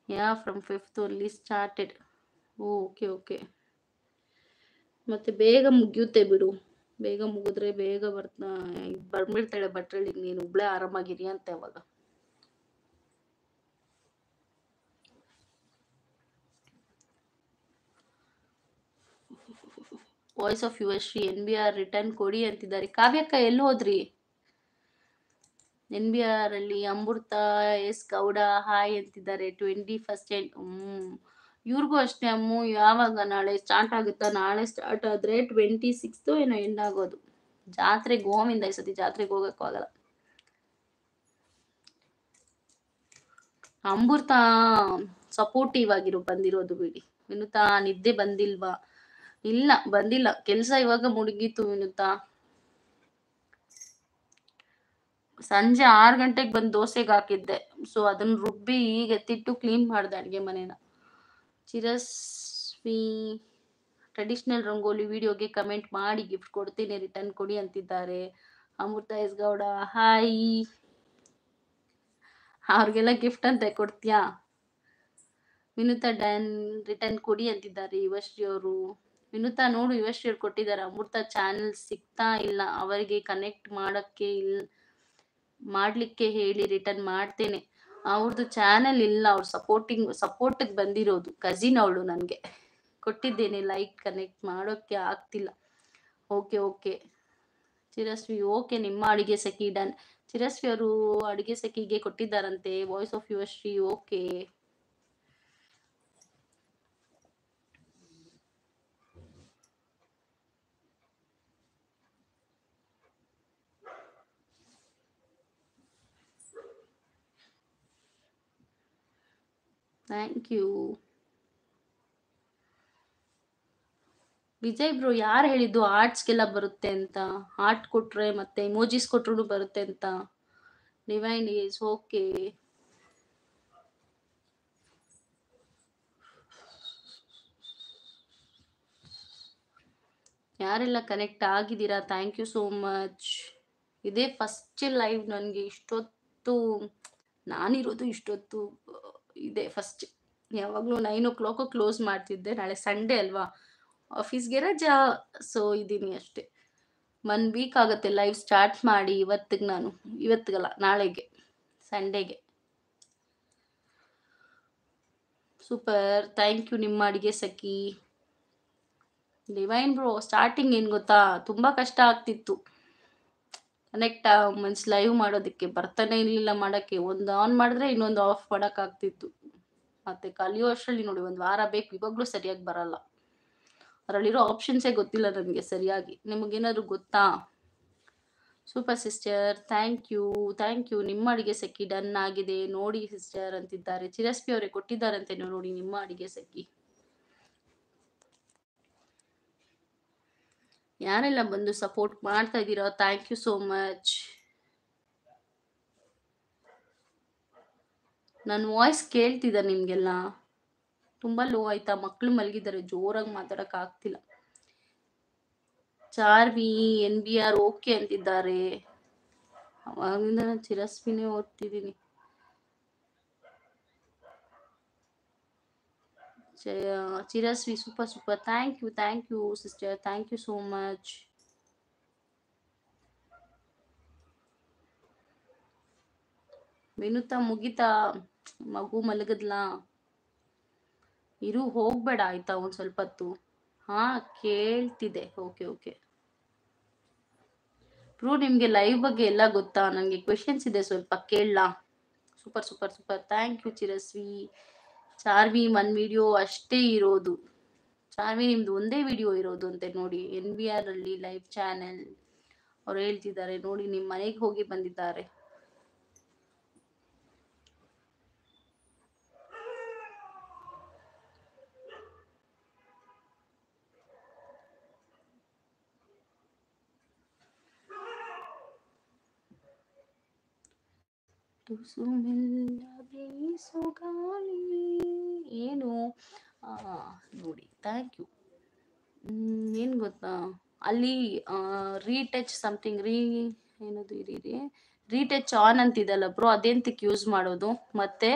Yeah from 5th only started. Okay okay. ಮತ್ತೆ ಬೇಗ ಮುಗಿಯುತ್ತೆ ಬಿಡು. ಬೇಗ ಮುಗಿದ್ರೆ ಬೇಗ ಬಂದ್ಬಿಡ್ತಾಳೆ ಭಟ್ರಳ್ಳಿಗೆ, ನೀನು ಒಬ್ಳೆ ಆರಾಮಾಗಿರಿ ಅಂತೆ ಅವಾಗ. Voice of your Shri NBR return ಕೊಡಿ ಅಂತಿದ್ದಾರೆ. ಕಾವ್ಯಕ್ಕ ಎಲ್ಲಿ ಹೋದ್ರಿ? NBR ಅಲ್ಲಿ ಅಮೃತ ಎಸ್ ಗೌಡ ಹಾಯ್ ಅಂತಿದ್ದಾರೆ. 21st. ಇವ್ರಿಗೂ ಅಷ್ಟೇ ಅಮ್ಮು. ಯಾವಾಗ ನಾಳೆ ಸ್ಟಾರ್ಟ್ ಆಗುತ್ತಾ? ನಾಳೆ ಸ್ಟಾರ್ಟ್ ಆದ್ರೆ 26th ಏನೋ ಎಂಡ್ ಆಗೋದು. ಜಾತ್ರೆ ಗೋವಿಂದ, ಈ ಸತಿ ಜಾತ್ರೆಗೆ ಹೋಗಕ್ಕೂ ಆಗಲ್ಲ. ಅಮೃತ ಸಪೋರ್ಟಿವ್ ಆಗಿರೋ ಬಂದಿರೋದು ಬಿಡಿ. ವಿನುತಾ ನಿದ್ದೆ ಬಂದಿಲ್ವಾ? ಇಲ್ಲ ಬಂದಿಲ್ಲ, ಕೆಲ್ಸ ಇವಾಗ ಮುಳುಗಿತು ವಿನುತಾ. ಸಂಜೆ 6 ಗಂಟೆಗೆ ಬಂದು ದೋಸೆಗೆ ಹಾಕಿದ್ದೆ. ಸೊ ಅದನ್ನ ರುಬ್ಬಿ ಈಗ ಎತ್ತಿಟ್ಟು ಕ್ಲೀನ್ ಮಾಡ್ದೆ ಅಡುಗೆ ಮನೇನ. ಚಿರಸ್ವಿ ಟ್ರೆಡಿಷನಲ್ ರಂಗೋಲಿ ವಿಡಿಯೋಗೆ ಕಮೆಂಟ್ ಮಾಡಿ ಗಿಫ್ಟ್ ಕೊಡ್ತೀನಿ, ರಿಟರ್ನ್ ಕೊಡಿ ಅಂತಿದ್ದಾರೆ. ಅಮೃತ ಎಸ್ ಗೌಡ ಹಾಯ್. ಅವ್ರಿಗೆಲ್ಲ ಗಿಫ್ಟ್ ಅಂತ ಕೊಡ್ತೀಯಾ? ವಿನುತಾ ಡನ್ ರಿಟರ್ನ್ ಕೊಡಿ ಅಂತಿದ್ದಾರೆ ಯುವಶ್ರೀ ಅವರು. ವಿನುತಾ ನೋಡು, ಯುವಶ್ರೀ ಅವ್ರು ಕೊಟ್ಟಿದ್ದಾರೆ. ಅಮೃತ ಚಾನೆಲ್ ಸಿಗ್ತಾ ಇಲ್ಲ, ಅವರಿಗೆ ಕನೆಕ್ಟ್ ಮಾಡ್ಲಿಕ್ಕೆ ಹೇಳಿ, ರಿಟರ್ನ್ ಮಾಡ್ತೇನೆ. ಅವ್ರದ್ದು ಚಾನೆಲ್ ಇಲ್ಲ, ಅವ್ರು ಸಪೋರ್ಟಿಗೆ ಬಂದಿರೋದು. ಕಸಿನ್ ಅವಳು, ನನಗೆ ಕೊಟ್ಟಿದ್ದೇನೆ ಲೈಕ್, ಕನೆಕ್ಟ್ ಮಾಡೋಕ್ಕೆ ಆಗ್ತಿಲ್ಲ. Okay okay. ಚಿರಸ್ವಿ ಓಕೆ, ನಿಮ್ಮ ಅಡಿಗೆ ಸಖಿ ಡನ್. ಚಿರಸ್ವಿ ಅವರು ಅಡಿಗೆ ಸಖಿಗೆ ಕೊಟ್ಟಿದ್ದಾರಂತೆ. Voice of Yuvashree okay. Thank you. Vijay bro ಯಾರು ಹೇಳಿದ್ದು ಆರ್ಟ್ಸ್ಗೆಲ್ಲ ಬರುತ್ತೆ ಅಂತ? ಆರ್ಟ್ ಕೊಟ್ರೆ ಮತ್ತೆ ಇಮೋಜಿಸ್ ಕೊಟ್ರು ಬರುತ್ತೆ ಅಂತ. Divine is okay. ಯಾರೆಲ್ಲ ಕನೆಕ್ಟ್ ಆಗಿದ್ದೀರಾ, ಥ್ಯಾಂಕ್ ಯು ಸೋ ಮಚ್. ಇದೇ ಫಸ್ಟ್ ಲೈವ್ ನನಗೆ. ಇಷ್ಟೊತ್ತು ನಾನಿರೋದು ಇಷ್ಟೊತ್ತು ಇದೆ ಫಸ್ಟ್. ಯಾವಾಗಲೂ 9 o'clock ಕ್ಲೋಸ್ ಮಾಡ್ತಿದ್ದೆ. ನಾಳೆ ಸಂಡೇ ಅಲ್ವಾ, ಆಫೀಸ್ಗೆ ರಜಾ. ಸೊ ಇದ್ದೀನಿ ಅಷ್ಟೇ. 1 ವೀಕ್ ಆಗುತ್ತೆ ಲೈವ್ ಸ್ಟಾರ್ಟ್ ಮಾಡಿ. ಇವತ್ತಿಗಲ್ಲ, ನಾಳೆಗೆ, ಸಂಡೇಗೆ. ಸೂಪರ್, ಥ್ಯಾಂಕ್ ಯು ನಿಮ್ಮ ಅಡಿಗೆ ಸಖಿ. ಡಿವೈನ್ ಬ್ರೋ ಸ್ಟಾರ್ಟಿಂಗ್ ಏನು ಗೊತ್ತಾ, ತುಂಬ ಕಷ್ಟ ಆಗ್ತಿತ್ತು ಕನೆಕ್ಟ್ ಮೀನ್ಸ್ ಲೈವ್ ಮಾಡೋದಕ್ಕೆ. ಬರ್ತಾನೆ ಇರಲಿಲ್ಲ ಮಾಡೋಕ್ಕೆ. ಒಂದು ಆನ್ ಮಾಡಿದ್ರೆ ಇನ್ನೊಂದು ಆಫ್ ಮಾಡೋಕ್ಕಾಗ್ತಿತ್ತು. ಮತ್ತೆ ಕಲಿಯೋ ಅಷ್ಟರಲ್ಲಿ ನೋಡಿ 1 ವಾರ ಬೇಕು. ಇವಾಗಲೂ ಸರಿಯಾಗಿ ಬರಲ್ಲ. ಅದರಲ್ಲಿರೋ ಆಪ್ಷನ್ಸೇ ಗೊತ್ತಿಲ್ಲ ನನಗೆ ಸರಿಯಾಗಿ. ನಿಮಗೇನಾದ್ರು ಗೊತ್ತಾ? Super sister, thank you. ನಿಮ್ಮ ಅಡಿಗೆ ಸಖಿ ಡನ್ ಆಗಿದೆ ನೋಡಿ ಸಿಸ್ಟರ್ ಅಂತಿದ್ದಾರೆ. ಚಿರಸ್ಪಿ ಅವರೇ ಕೊಟ್ಟಿದ್ದಾರಂತೆ ನೋಡಿ ನಿಮ್ಮ ಅಡಿಗೆ ಸಖಿ. ಯಾರೆಲ್ಲ ಬಂದು ಸಪೋರ್ಟ್ ಮಾಡ್ತಾ ಇದ್ದೀರಾ, ಥ್ಯಾಂಕ್ ಯು ಸೋ ಮಚ್. ನನ್ನ ವಾಯ್ಸ್ ಕೇಳ್ತಿದ್ದ ನಿಮಗೆಲ್ಲ? ತುಂಬ ಲೋ ಆಯ್ತಾ? ಮಕ್ಕಳು ಮಲಗಿದ್ದಾರೆ, ಜೋರಾಗಿ ಮಾತಾಡೋಕೆ ಆಗ್ತಿಲ್ಲ. ಚಾರ್ವಿ NBR ಓಕೆ ಅಂತಿದ್ದಾರೆ. ಅವಾಗಿಂದ ನಾನು ಚಿರಸ್ವಿನೇ ಓದ್ತಿದ್ದೀನಿ. Chiraswi super. Thank you sister, thank you so much. Vinutha ಮುಗಿತಾ? ಮಗು ಮಲಗದ್ಲಾ? ಇರು, ಹೋಗ್ಬೇಡ ಆಯ್ತಾ ಒಂದು ಸ್ವಲ್ಪ ಹೊತ್ತು. ಹಾ ಕೇಳ್ತಿದೆ. ಓಕೆ. ಬ್ರೋ ನಿಮಗೆ ಲೈವ್ ಬಗ್ಗೆ ಎಲ್ಲ ಗೊತ್ತಾ? ನನಗೆ ಕ್ವೆಶನ್ಸ್ ಇದೆ, ಸ್ವಲ್ಪ ಕೇಳಲಾ? Super. Thank you Chiraswi. Charvi 1 video ಅಷ್ಟೇ ಇರೋದು. ಚಾರ್ವಿ ನಿಮ್ದು ಒಂದೇ ವಿಡಿಯೋ ಇರೋದು ಅಂತೆ ನೋಡಿ. NBR ಅಲ್ಲಿ ಲೈವ್ ಚಾನೆಲ್ ಅವ್ರು ಹೇಳ್ತಿದ್ದಾರೆ ನೋಡಿ. ನಿಮ್ಮ ಮನೆಗೆ ಹೋಗಿ ಬಂದಿದ್ದಾರೆ. ಏನು ನೋಡಿ, ಥ್ಯಾಂಕ್ ಯು. ಏನು ಗೊತ್ತಾ, ಅಲ್ಲಿ ರೀಟಚ್ ಸಮಥಿಂಗ್ ಏನದು ರೀಟಚ್ ಆನ್ ಅಂತಿದಲ್ಲ ಬ್ರೋ, ಅದೆಂತಕ್ಕೆ ಯೂಸ್ ಮಾಡೋದು? ಮತ್ತೆ